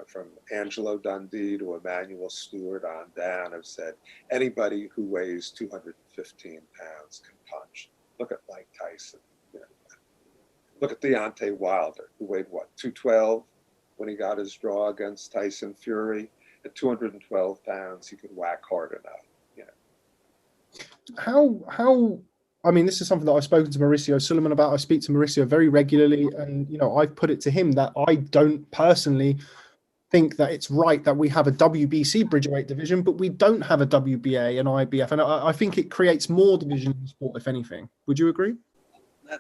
from Angelo Dundee to Emmanuel Stewart on down have said, anybody who weighs 215 pounds can punch. Look at Mike Tyson. Look at Deontay Wilder, who weighed, 212 when he got his draw against Tyson Fury. At 212 pounds, he could whack hard enough. How? I mean, this is something that I've spoken to Mauricio Suleiman about. I speak to Mauricio very regularly, and I've put it to him that I don't personally think that it's right that we have a WBC Bridgerweight division, but we don't have a WBA and IBF, and I think it creates more divisions in sport, if anything. Would you agree?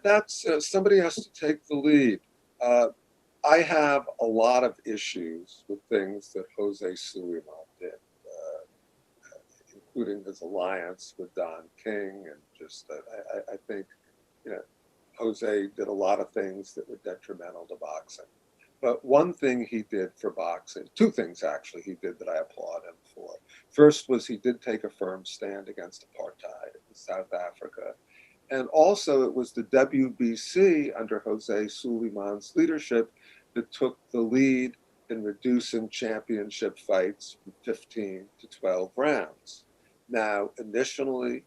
That's somebody has to take the lead. I have a lot of issues with things that Jose Suleiman did, including his alliance with Don King, and just I think Jose did a lot of things that were detrimental to boxing. But one thing he did for boxing, two things actually he did that I applaud him for. First was he did take a firm stand against apartheid in South Africa. And also it was the WBC under Jose Suleiman's leadership that took the lead in reducing championship fights from 15 to 12 rounds. Now, initially,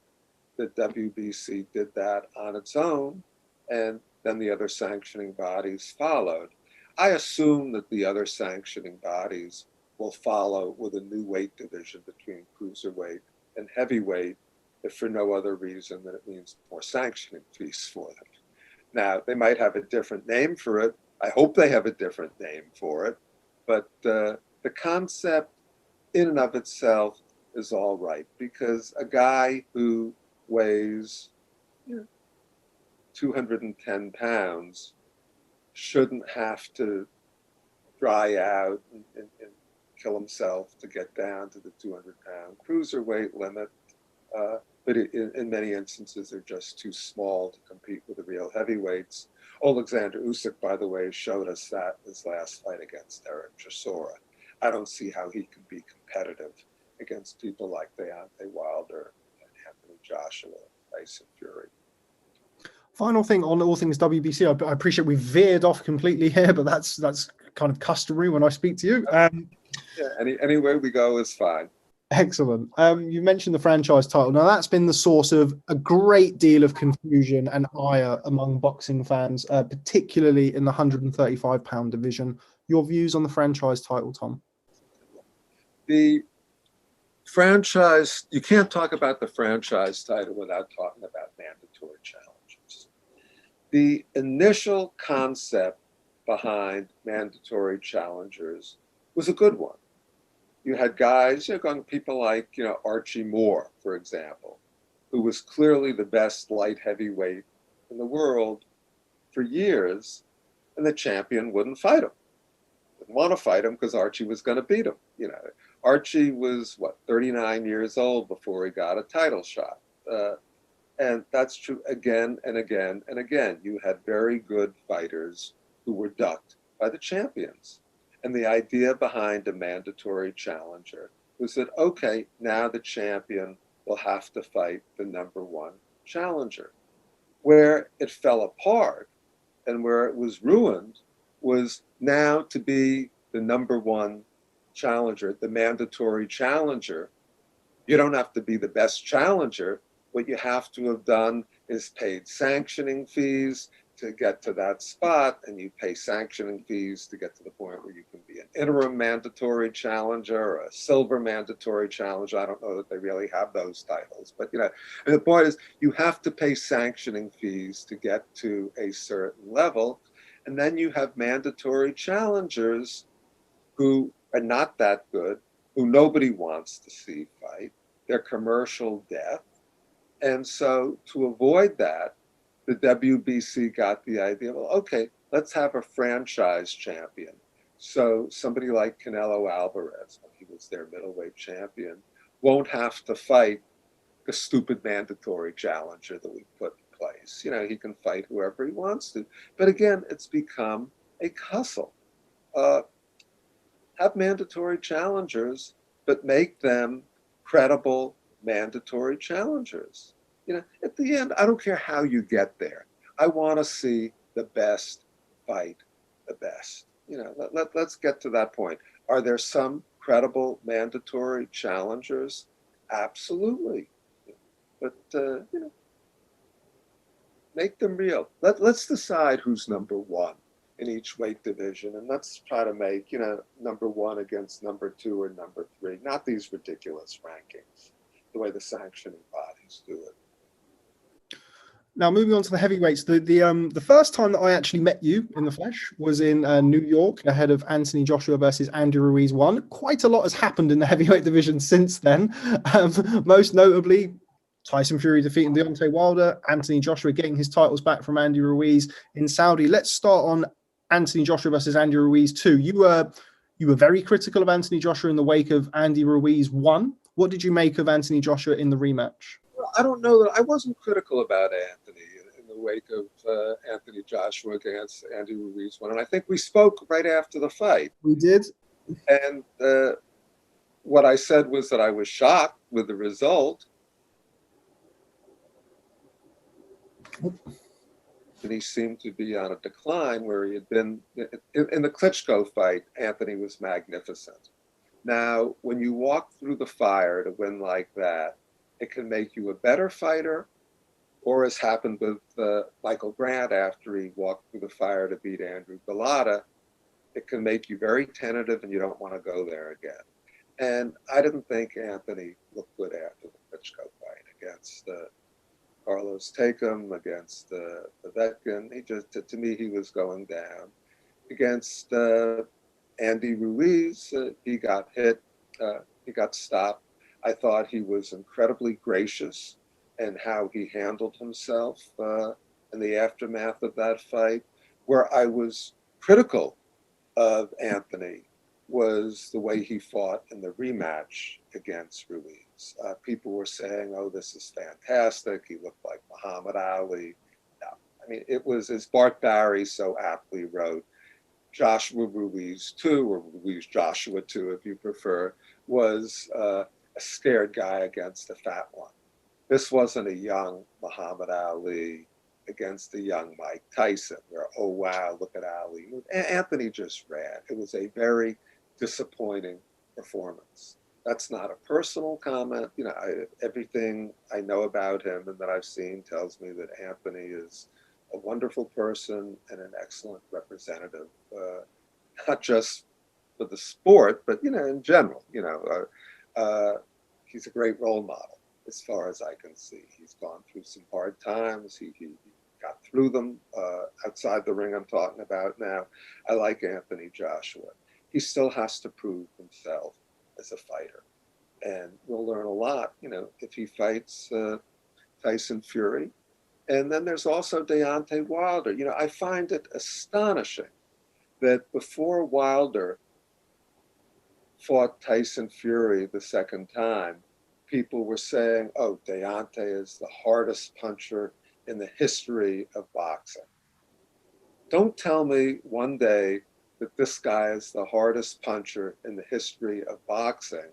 the WBC did that on its own, and then the other sanctioning bodies followed. I assume that the other sanctioning bodies will follow with a new weight division between cruiserweight and heavyweight, if for no other reason than it means more sanctioning fees for them. Now, they might have a different name for it. I hope they have a different name for it. But the concept in and of itself is all right, because a guy who weighs 210 pounds shouldn't have to dry out and kill himself to get down to the 200-pound cruiserweight limit. But in many instances, they're just too small to compete with the real heavyweights. Alexander Usyk, by the way, showed us that his last fight against Eric Chisora. I don't see how he can be competitive against people like Deontay Wilder and Anthony Joshua, Tyson Fury. Final thing on all things WBC, I appreciate we veered off completely here, but that's kind of customary when I speak to you. Yeah, anywhere we go is fine. Excellent. You mentioned the franchise title. Now, that's been the source of a great deal of confusion and ire among boxing fans, particularly in the 135-pound division. Your views on the franchise title, Tom? The franchise, you can't talk about the franchise title without talking about mandatory challenges. The initial concept behind mandatory challengers was a good one. You had guys, people like, Archie Moore, for example, who was clearly the best light heavyweight in the world for years, and the champion wouldn't fight him. Didn't want to fight him because Archie was going to beat him. Archie was, 39 years old before he got a title shot. And that's true again and again and again. You had very good fighters who were ducked by the champions. And the idea behind a mandatory challenger was that, okay, now the champion will have to fight the number one challenger. Where it fell apart and where it was ruined was now to be the number one challenger, the mandatory challenger. You don't have to be the best challenger. What you have to have done is paid sanctioning fees to get to that spot, and you pay sanctioning fees to get to the point where you can be an interim mandatory challenger or a silver mandatory challenger. I don't know that they really have those titles, but and the point is you have to pay sanctioning fees to get to a certain level, and then you have mandatory challengers who are not that good, who nobody wants to see fight. They're commercial death, and so to avoid that, the WBC got the idea, well, okay, let's have a franchise champion. So somebody like Canelo Alvarez, when he was their middleweight champion, won't have to fight the stupid mandatory challenger that we put in place. He can fight whoever he wants to. But again, it's become a hustle. Have mandatory challengers, but make them credible mandatory challengers. At the end, I don't care how you get there. I want to see the best fight the best. Let's get to that point. Are there some credible mandatory challengers? Absolutely. But, make them real. Let's decide who's number one in each weight division, and let's try to make, number one against number two or number three, not these ridiculous rankings, the way the sanctioning bodies do it. Now, moving on to the heavyweights, the first time that I actually met you in the flesh was in New York ahead of Anthony Joshua versus Andy Ruiz 1. Quite a lot has happened in the heavyweight division since then. Most notably, Tyson Fury defeating Deontay Wilder, Anthony Joshua getting his titles back from Andy Ruiz in Saudi. Let's start on Anthony Joshua versus Andy Ruiz 2. You were very critical of Anthony Joshua in the wake of Andy Ruiz 1. What did you make of Anthony Joshua in the rematch? I don't know that I wasn't critical about Anthony in the wake of Anthony Joshua against Andy Ruiz one, and I think we spoke right after the fight. We did. And what I said was that I was shocked with the result. And he seemed to be on a decline where he had been in the Klitschko fight. Anthony was magnificent. Now, when you walk through the fire to win like that, it can make you a better fighter, or as happened with Michael Grant after he walked through the fire to beat Andrew Golota, it can make you very tentative and you don't want to go there again. And I didn't think Anthony looked good after the Klitschko fight against Carlos Takam, against Povetkin. He just, to me, he was going down. Against Andy Ruiz, he got hit, he got stopped. I thought he was incredibly gracious in how he handled himself in the aftermath of that fight. Where I was critical of Anthony was the way he fought in the rematch against Ruiz. People were saying, oh, this is fantastic. He looked like Muhammad Ali. No, I mean, it was, as Bart Barry so aptly wrote, Joshua Ruiz 2, or Ruiz Joshua 2, if you prefer, was a scared guy against a fat one. This wasn't a young Muhammad Ali against a young Mike Tyson, where, oh, wow, look at Ali. Anthony just ran. It was a very disappointing performance. That's not a personal comment. You know, everything I know about him and that I've seen tells me that Anthony is a wonderful person and an excellent representative, not just for the sport, but, you know, in general. You know, he's a great role model as far as I can see. He's gone through some hard times. He got through them outside the ring I'm talking about now. I like Anthony Joshua. He still has to prove himself as a fighter. And we'll learn a lot, you know, if he fights Tyson Fury. And then there's also Deontay Wilder. You know, I find it astonishing that before Wilder fought Tyson Fury the second time, people were saying, oh, Deontay is the hardest puncher in the history of boxing. Don't tell me one day that this guy is the hardest puncher in the history of boxing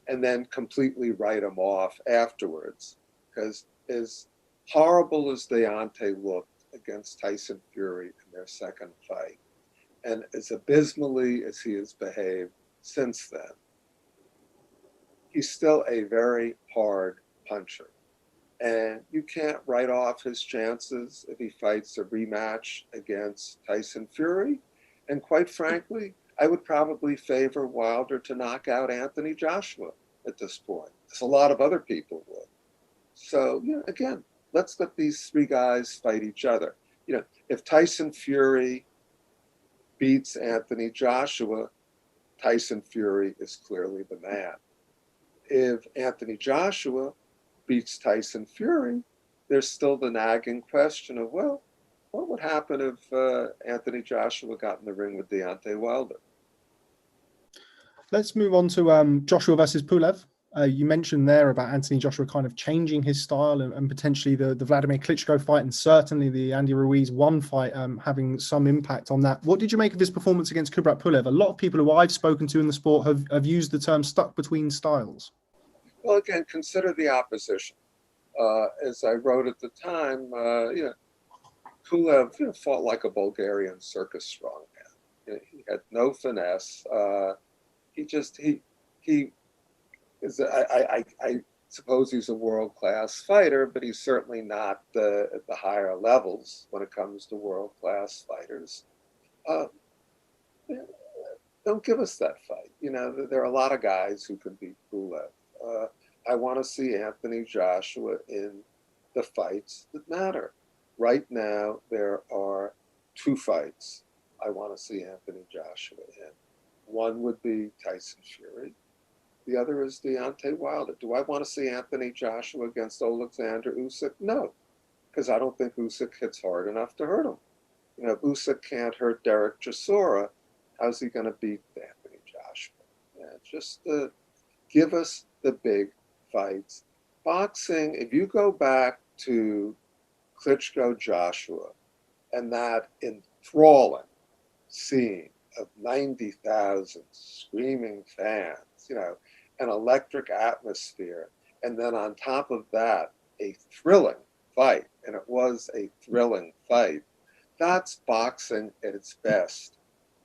and then completely write him off afterwards. Because as horrible as Deontay looked against Tyson Fury in their second fight, and as abysmally as he has behaved since then, he's still a very hard puncher. And you can't write off his chances if he fights a rematch against Tyson Fury. And quite frankly, I would probably favor Wilder to knock out Anthony Joshua at this point, as a lot of other people would. So, you know, again, let's let these three guys fight each other. You know, if Tyson Fury beats Anthony Joshua, Tyson Fury is clearly the man. If Anthony Joshua beats Tyson Fury, there's still the nagging question of, well, what would happen if Anthony Joshua got in the ring with Deontay Wilder? Let's move on to Joshua versus Pulev. You mentioned there about Anthony Joshua kind of changing his style and potentially the Vladimir Klitschko fight and certainly the Andy Ruiz 1 fight having some impact on that. What did you make of his performance against Kubrat Pulev? A lot of people who I've spoken to in the sport have used the term stuck between styles. Well, again, consider the opposition. As I wrote at the time, you know, Pulev fought like a Bulgarian circus strongman. You know, he had no finesse. He is. I suppose he's a world-class fighter, but he's certainly not at the higher levels when it comes to world-class fighters. Don't give us that fight. You know, there are a lot of guys who can beat Pulev. I want to see Anthony Joshua in the fights that matter. Right now, there are 2 fights I want to see Anthony Joshua in. One would be Tyson Fury. The other is Deontay Wilder. Do I want to see Anthony Joshua against Alexander Usyk? No, because I don't think Usyk hits hard enough to hurt him. You know, if Usyk can't hurt Derek Chisora, how's he going to beat Anthony Joshua? Yeah, just give us the big fights. Boxing, if you go back to Klitschko Joshua, and that enthralling scene of 90,000 screaming fans, an electric atmosphere, and then on top of that, a thrilling fight, and it was a thrilling fight. That's boxing at its best.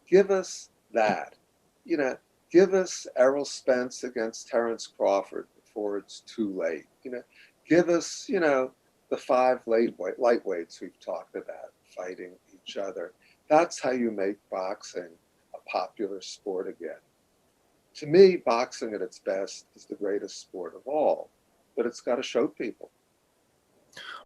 Give us that. Give us Errol Spence against Terence Crawford before it's too late. Give us, the 5 lightweights we've talked about fighting each other. That's how you make boxing a popular sport again. To me, boxing at its best is the greatest sport of all, but it's got to show people.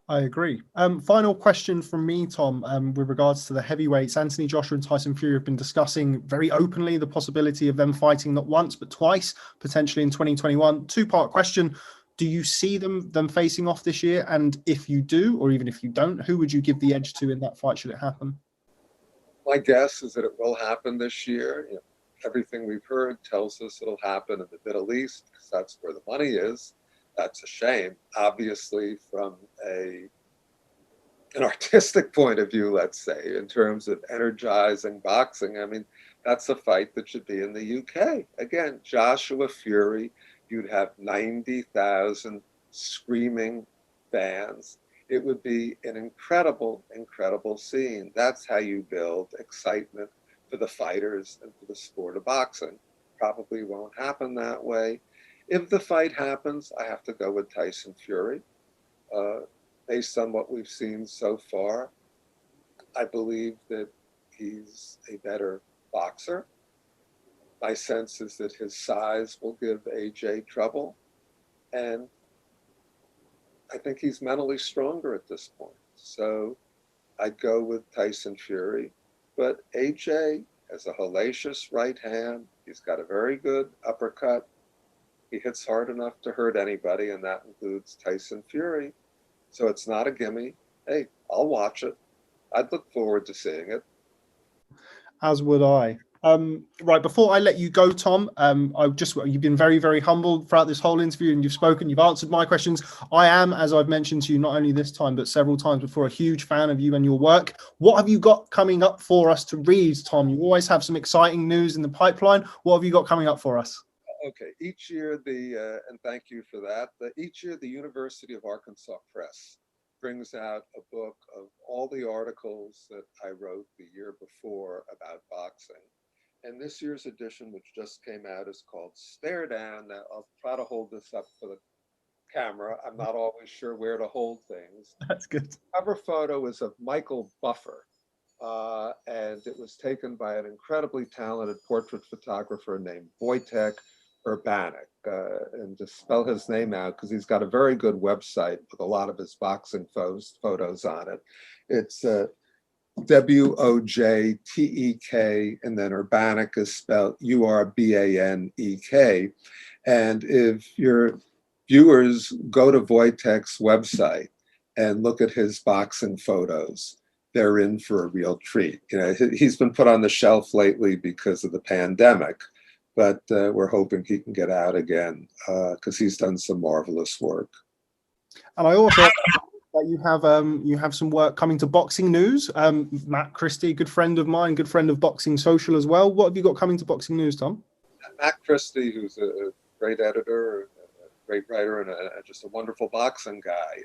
I agree. Final question from me, Tom, with regards to the heavyweights. Anthony Joshua and Tyson Fury have been discussing very openly the possibility of them fighting not once, but twice, potentially in 2021. Two-part question. Do you see them facing off this year? And if you do, or even if you don't, who would you give the edge to in that fight should it happen? My guess is that it will happen this year. Everything we've heard tells us it'll happen in the Middle East because that's where the money is. That's a shame. Obviously, from an artistic point of view, let's say, in terms of energizing boxing, that's a fight that should be in the UK. Again, Joshua Fury, you'd have 90,000 screaming fans. It would be an incredible, incredible scene. That's how you build excitement for the fighters and for the sport of boxing. Probably won't happen that way. If the fight happens, I have to go with Tyson Fury. Based on what we've seen so far, I believe that he's a better boxer. My sense is that his size will give AJ trouble. And I think he's mentally stronger at this point. So I'd go with Tyson Fury. But AJ has a hellacious right hand. He's got a very good uppercut. He hits hard enough to hurt anybody, and that includes Tyson Fury. So it's not a gimme. Hey, I'll watch it. I'd look forward to seeing it. As would I. Right, before I let you go, Tom, you've been very, very humble throughout this whole interview, and you've answered my questions. I am, as I've mentioned to you, not only this time, but several times before, a huge fan of you and your work. What have you got coming up for us to read, Tom? You always have some exciting news in the pipeline. What have you got coming up for us? Okay, each year and thank you for that, each year the University of Arkansas Press brings out a book of all the articles that I wrote the year before about boxing. And this year's edition, which just came out, is called Stare Down. Now, I'll try to hold this up for the camera. I'm not always sure where to hold things. That's good. Cover photo is of Michael Buffer, and it was taken by an incredibly talented portrait photographer named Wojtek Urbanik, and to spell his name out because he's got a very good website with a lot of his boxing photos on it. It's Wojtek, and then Urbanik is spelled Urbanek. And if your viewers go to Wojtek's website and look at his boxing photos, they're in for a real treat. He's been put on the shelf lately because of the pandemic, but we're hoping he can get out again because he's done some marvelous work. And I also that you have some work coming to Boxing News. Matt Christie, good friend of mine, good friend of Boxing Social as well. What have you got coming to Boxing News, Tom? Matt Christie, who's a great editor, a great writer, and just a wonderful boxing guy.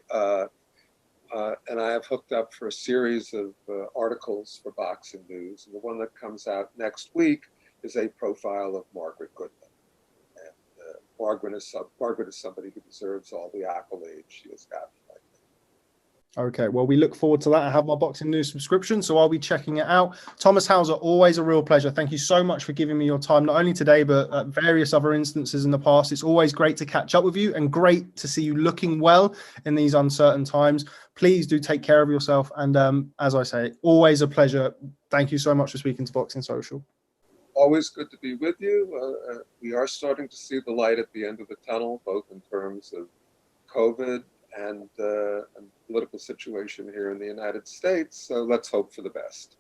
And I have hooked up for a series of articles for Boxing News. And the one that comes out next week is a profile of Margaret Goodman. And Margaret is somebody who deserves all the accolades she has gotten. Okay, well, we look forward to that. I have my Boxing News subscription, so I'll be checking it out. Thomas Hauser, always a real pleasure. Thank you so much for giving me your time, not only today, but at various other instances in the past. It's always great to catch up with you and great to see you looking well in these uncertain times. Please do take care of yourself. And as I say, always a pleasure. Thank you so much for speaking to Boxing Social. Always good to be with you. We are starting to see the light at the end of the tunnel, both in terms of COVID and political situation here in the United States. So let's hope for the best.